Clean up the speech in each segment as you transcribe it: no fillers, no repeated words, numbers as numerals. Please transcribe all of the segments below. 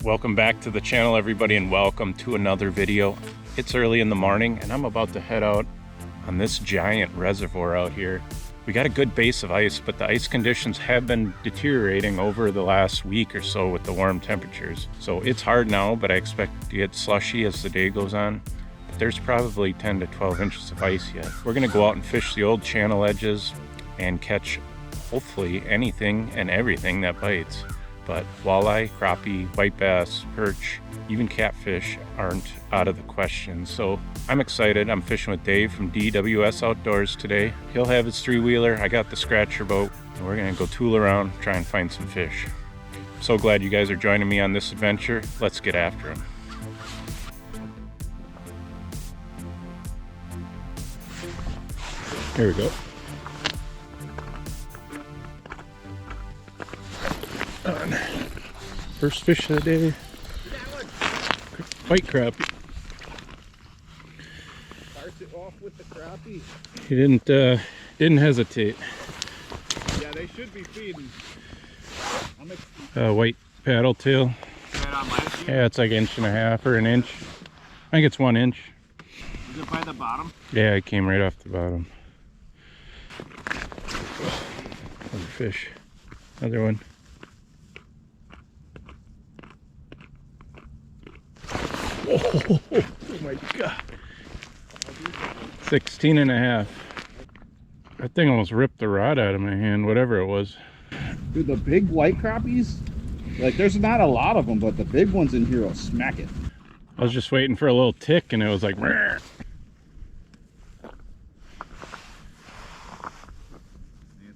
Welcome back to the channel, everybody, and welcome to another video. It's early in the morning and I'm about to head out on this giant reservoir out here. We got a good base of ice, but the ice conditions have been deteriorating over the last week or so with the warm temperatures. So it's hard now, but I expect to get slushy as the day goes on. But there's probably 10 to 12 inches of ice yet. We're gonna go out and fish the old channel edges and catch hopefully anything and everything that bites. But walleye, crappie, white bass, perch, even catfish aren't out of the question. So I'm excited. I'm fishing with Dave from DWS Outdoors today. He'll have his three-wheeler. I got the scratcher boat, and we're gonna go tool around, try and find some fish. I'm so glad you guys are joining me on this adventure. Let's get after them. Here we go. First fish of the day, white crappie. Starts it off with the crappie. He didn't hesitate. Yeah, they should be feeding. White paddle tail. Right on last year? Yeah, it's like 1.5 or an inch. I think it's 1 inch. Is it by the bottom? Yeah, it came right off the bottom. Another fish. Another one. Oh my god. 16.5. That thing almost ripped the rod out of my hand, whatever it was. Dude, the big white crappies, like there's not a lot of them, but the big ones in here will smack it. I was just waiting for a little tick and it was like, "Rrr." Man,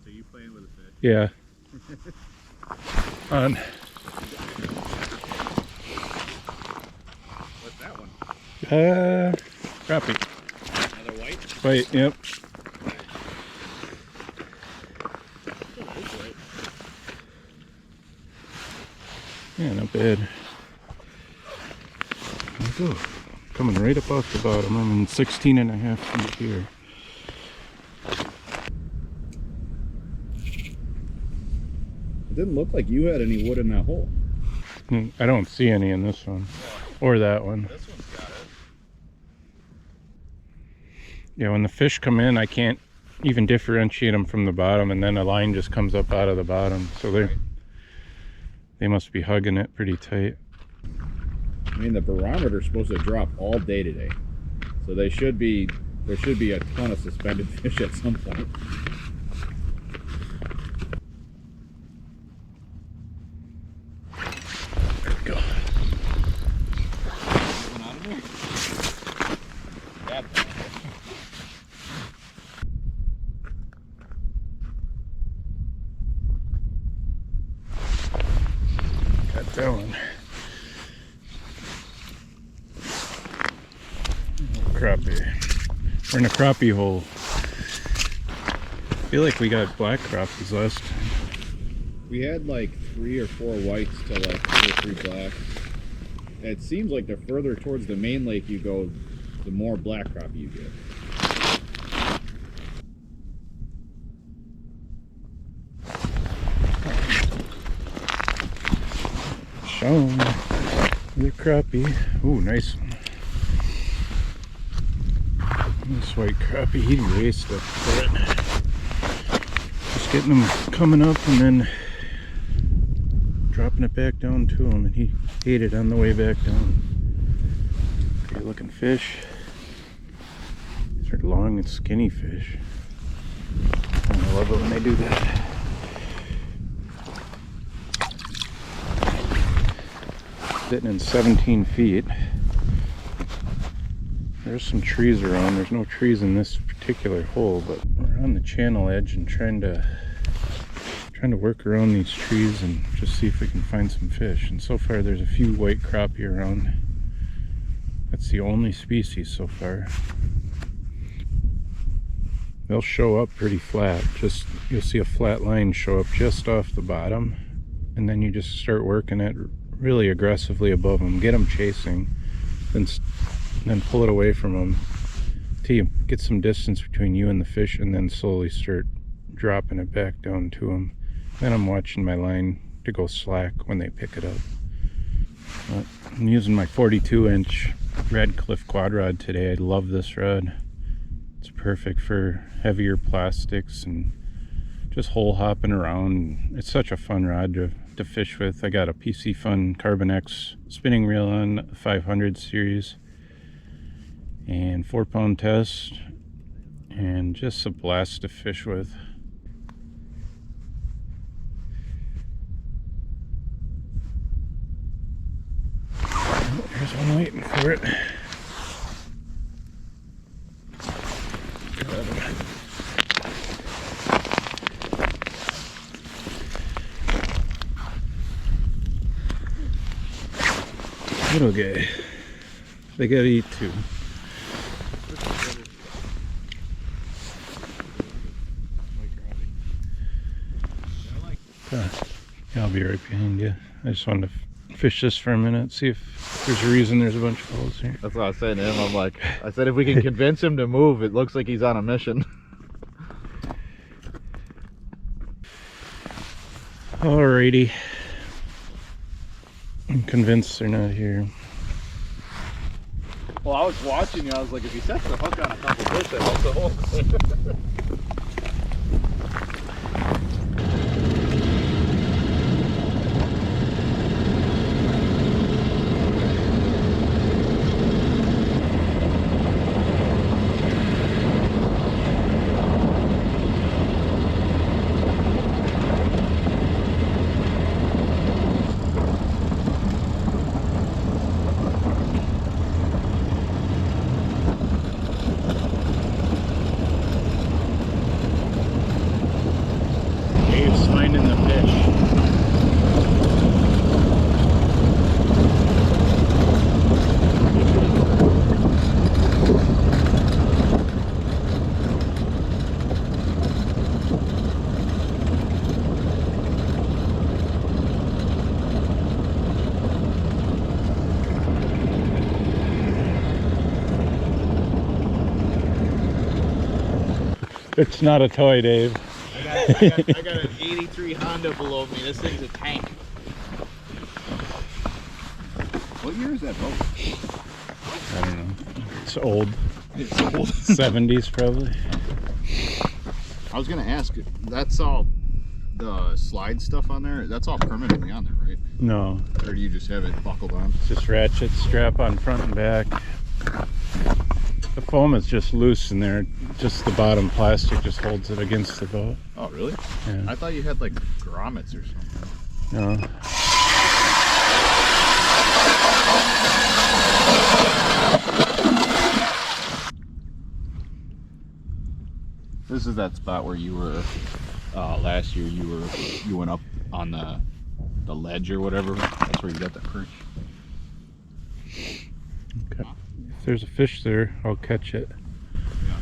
so you playing with a fish? Yeah. On. What's that one? Crappie. Another white? White, yep. Yeah, not bad. There we go. Coming right up off the bottom. I'm in 16.5 feet here. It didn't look like you had any wood in that hole. I don't see any in this one. Or that one. This one's got it. Yeah, when the fish come in, I can't even differentiate them from the bottom, and then a line just comes up out of the bottom. So they must be hugging it pretty tight. I mean, the barometer's supposed to drop all day today. So there should be a ton of suspended fish at some point. There we go. One out of there? That bad. Got that one. Crappie. We're in a crappie hole. I feel like we got black crappies last time. We had like 3 or 4 whites to like 2 or 3 black. It seems like the further towards the main lake you go, the more black crappie you get. Show 'em. The crappie. Ooh, nice one. This white crappie, he raced up for it. Just getting him coming up and then dropping it back down to him, and he ate it on the way back down. Pretty looking fish. These are long and skinny fish. I love it when they do that. Sitting in 17 feet. There's some trees around. There's no trees in this particular hole, but we're on the channel edge and trying to work around these trees and just see if we can find some fish. And so far there's a few white crappie around. That's the only species so far. They'll show up pretty flat. Just you'll see a flat line show up just off the bottom, and then you just start working it really aggressively above them, get them chasing, then pull it away from them till you get some distance between you and the fish, and then slowly start dropping it back down to them. Then I'm watching my line to go slack when they pick it up. I'm using my 42-inch Radcliffe quad rod today. I love this rod. It's perfect for heavier plastics and just hole hopping around. It's such a fun rod to fish with. I got a PC Fun Carbon X spinning reel on the 500 series and 4-pound test, and just a blast to fish with. There's one waiting for it. Little guy. They gotta eat too. Yeah, I'll be right behind you. I just wanted to fish this for a minute, see if there's a reason there's a bunch of holes here. That's what I was saying to him. I'm like, I said if we can convince him to move, it looks like he's on a mission. Alrighty. I'm convinced they're not here. Well, I was watching you. I was like, if he sets the hook on a couple fish, that helps the hole. It's not a toy, Dave. I got an 83 Honda below me. This thing's a tank. What year is that boat? I don't know. It's old. It's old. 70s probably. I was gonna ask, that's all the slide stuff on there? That's all permanently on there, right? No. Or do you just have it buckled on? It's just ratchet strap on front and back. The foam is just loose in there. Just the bottom plastic just holds it against the boat. Oh, really? Yeah. I thought you had like grommets or something. No. This is that spot where you were last year. You went up on the ledge or whatever. That's where you got that perch. Okay. If there's a fish there, I'll catch it. Yeah.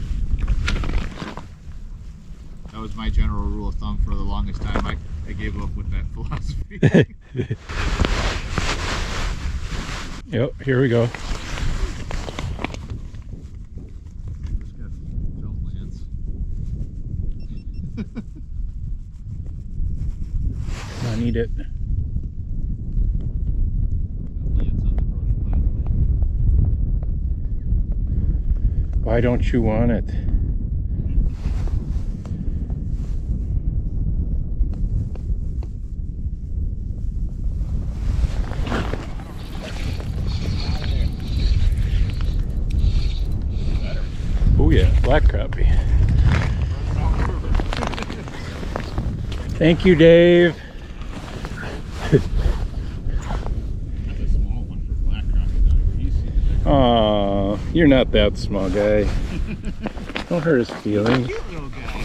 That was my general rule of thumb for the longest time. I gave up with that philosophy. Yep, here we go. Just got film lands. I need it. Why don't you want it? Oh yeah, black crappie. Thank you, Dave. Aw, you're not that small, guy. Don't hurt his feelings. Cute little guy.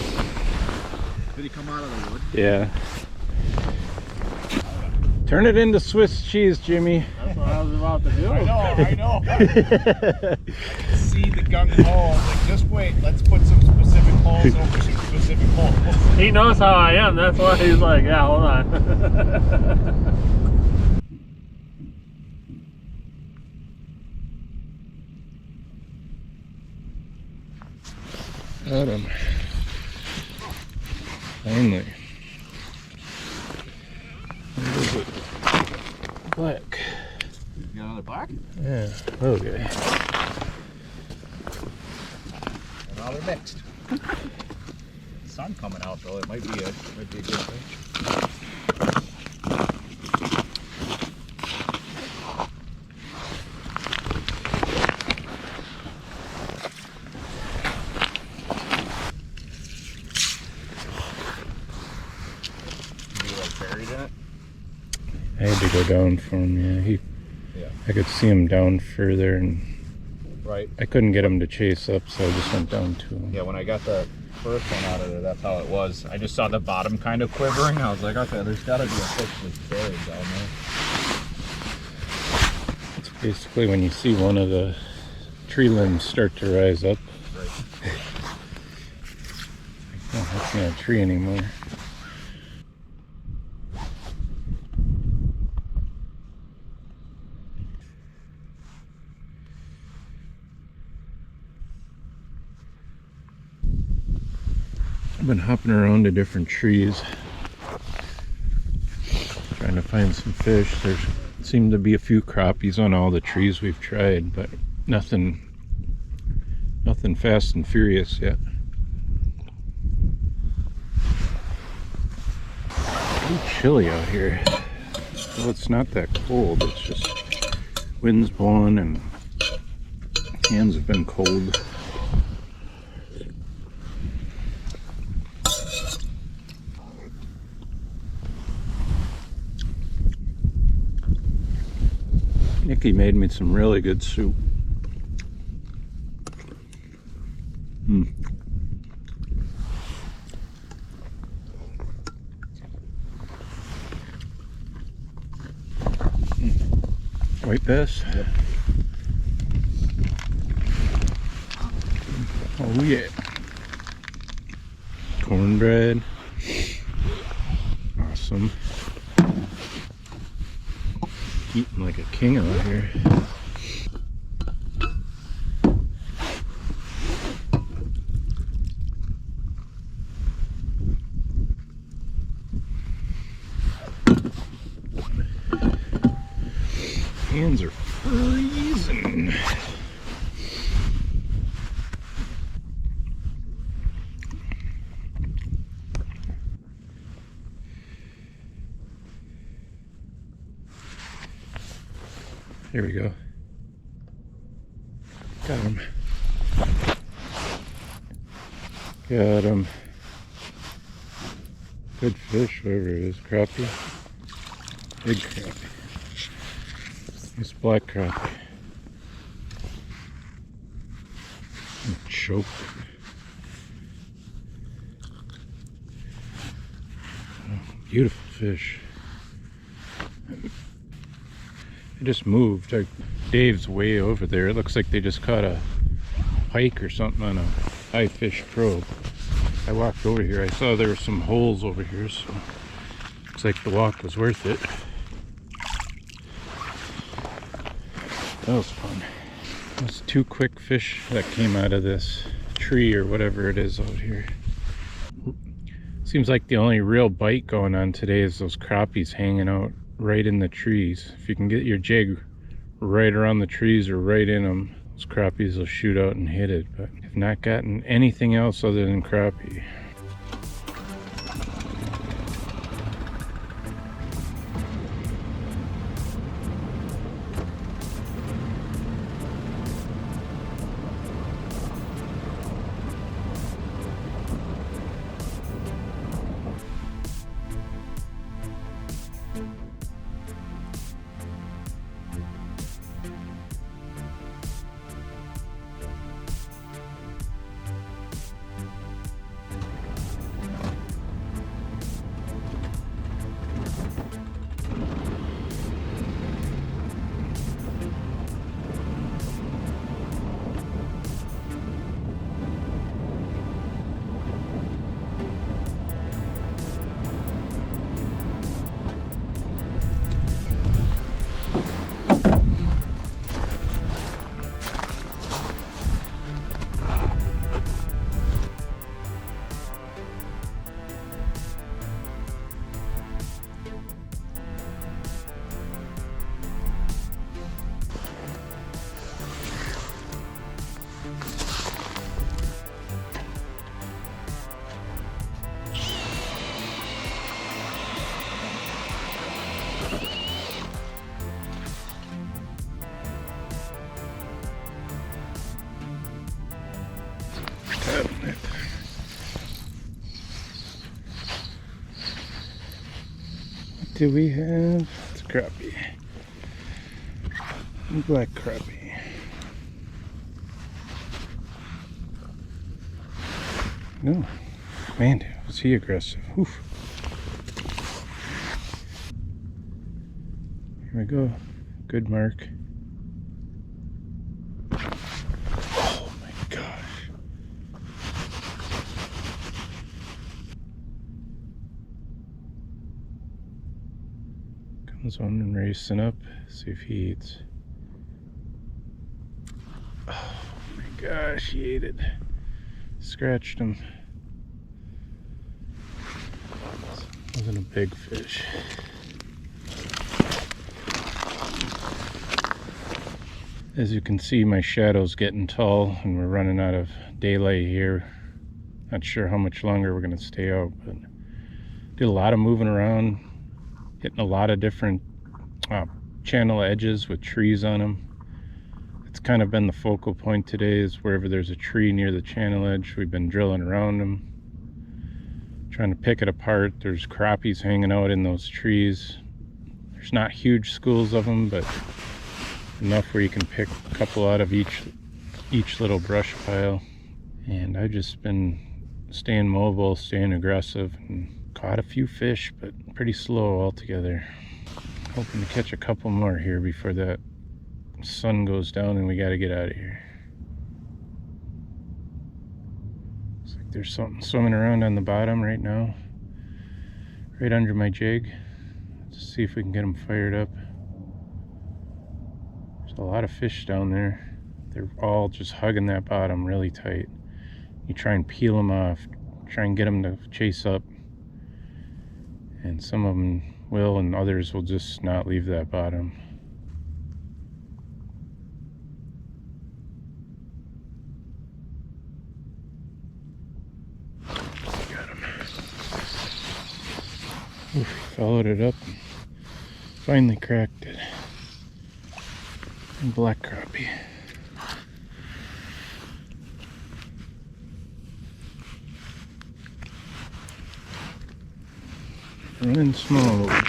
Did he come out of the wood? Yeah. Turn it into Swiss cheese, Jimmy. That's what I was about to do. I know. See the gung ho. Like, just wait. Let's put some specific holes over some specific holes. He knows how I am. That's why he's like, yeah, hold on. Got him. Finally. What is it? Black. got another black? Yeah. Okay. And now they're mixed. Sun coming out though, it might be a good thing. I had to go down for him, yeah. I could see him down further, and right. I couldn't get him to chase up, so I just went down to him. Yeah, when I got the first one out of there, that's how it was. I just saw the bottom kind of quivering. I was like, okay, there's got to be a fish that's buried down there. It's basically when you see one of the tree limbs start to rise up. Right. Oh, that's not a tree anymore. I've been hopping around to different trees trying to find some fish. There seem to be a few crappies on all the trees we've tried, but nothing fast and furious yet. Pretty chilly out here. Well, it's not that cold, it's just wind's blowing and hands have been cold. Nikki made me some really good soup. White bass? Yep. Oh yeah. Cornbread. Awesome. Eating like a king out here. Hands are freezing. There we go. Got him. Got him. Good fish, whatever it is. Crappie. Big crappie. It's black crappie. Choke. Oh, beautiful fish. I just moved. Dave's way over there. It looks like they just caught a pike or something on a high fish probe. I walked over here. I saw there were some holes over here, so looks like the walk was worth it. That was fun. There's 2 quick fish that came out of this tree or whatever it is out here. Seems like the only real bite going on today is those crappies hanging out right in the trees. If you can get your jig right around the trees or right in them, those crappies will shoot out and hit it. But I've not gotten anything else other than crappie. do we have? It's crappie. Black crappie. No. Man, was he aggressive. Oof. Here we go. Good mark. Oh my gosh. Comes on and racing up. See if he eats. Oh my gosh, he ate it. Scratched him. Wasn't a big fish. As you can see, my shadow's getting tall and we're running out of daylight here. Not sure how much longer we're going to stay out, but did a lot of moving around, hitting a lot of different channel edges with trees on them. It's kind of been the focal point today, is wherever there's a tree near the channel edge, we've been drilling around them, trying to pick it apart. There's crappies hanging out in those trees. There's not huge schools of them, but enough where you can pick a couple out of each little brush pile. And I've just been staying mobile, staying aggressive, and caught a few fish, but pretty slow altogether. Hoping to catch a couple more here before that sun goes down and we got to get out of here. Looks like there's something swimming around on the bottom right now, right under my jig. Let's see if we can get them fired up. There's a lot of fish down there. They're all just hugging that bottom really tight. You try and peel them off, try and get them to chase up, and some of them will and others will just not leave that bottom. Got him. Oof, followed it up and finally cracked it. And black crappie. Running small over here.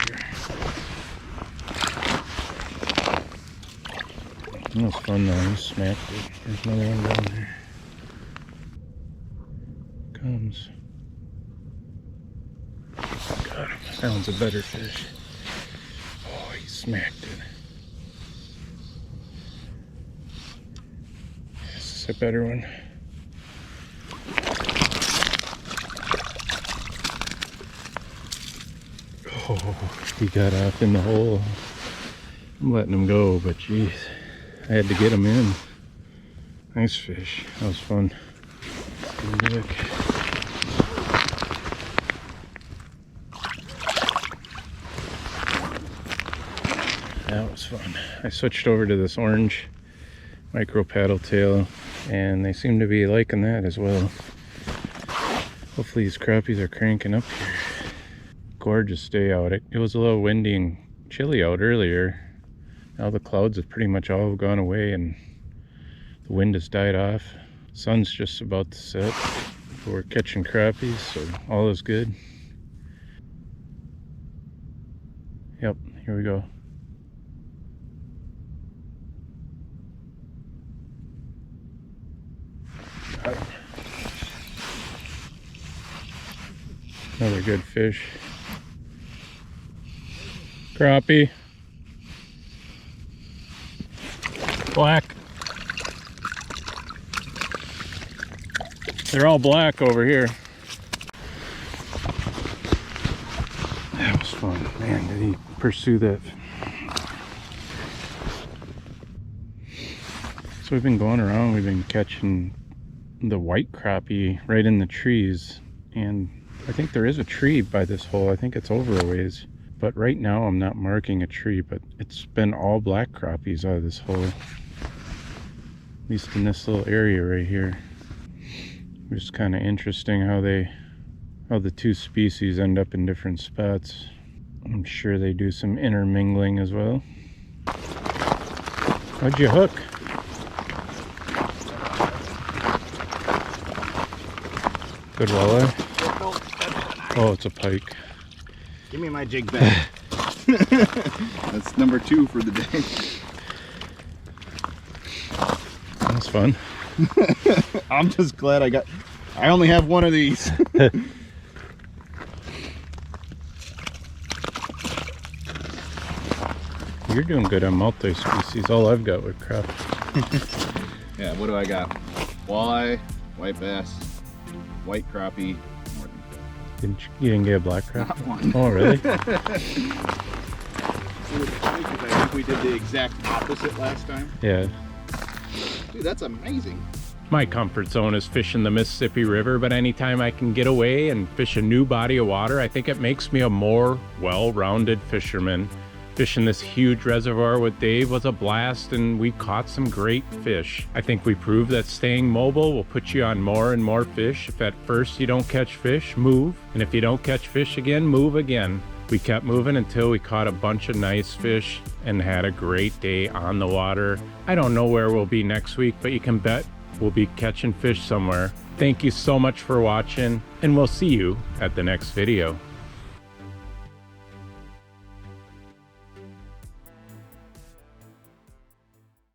That was fun though, he smacked it. There's another one down there. Comes. Got him. That one's a better fish. Oh, he smacked it. This is a better one. Oh, he got off in the hole. I'm letting him go, but geez, I had to get him in. Nice fish. That was fun. Good. That was fun. I switched over to this orange micro paddle tail, and they seem to be liking that as well. Hopefully these crappies are cranking up here. Gorgeous day out. It was a little windy and chilly out earlier. Now the clouds have pretty much all gone away and the wind has died off. Sun's just about to set. We're catching crappies, so all is good. Yep, here we go. Another good fish. Crappie. Black. They're all black over here. That was fun. Man, did he pursue that? So we've been going around, we've been catching the white crappie right in the trees. And I think there is a tree by this hole. I think it's over a ways. But right now I'm not marking a tree, but it's been all black crappies out of this hole. At least in this little area right here. It's kind of interesting how the two species end up in different spots. I'm sure they do some intermingling as well. What'd you hook? Good walleye? Oh, it's a pike. Give me my jig back. That's number 2 for the day. That's fun. I'm just glad I only have one of these. You're doing good on multi-species. All I've got with crappie. Yeah, what do I got? Walleye, white bass, white crappie, northern. You didn't get a black crappie? Not one. Oh, really? So it's funny because I think we did the exact opposite last time. Yeah. Dude, that's amazing. My comfort zone is fishing the Mississippi River, but anytime I can get away and fish a new body of water, I think it makes me a more well-rounded fisherman. Fishing this huge reservoir with Dave was a blast, and we caught some great fish. I think we proved that staying mobile will put you on more and more fish. If at first you don't catch fish, move. And if you don't catch fish again, move again. We kept moving until we caught a bunch of nice fish and had a great day on the water. I don't know where we'll be next week, but you can bet we'll be catching fish somewhere. Thank you so much for watching, and we'll see you at the next video.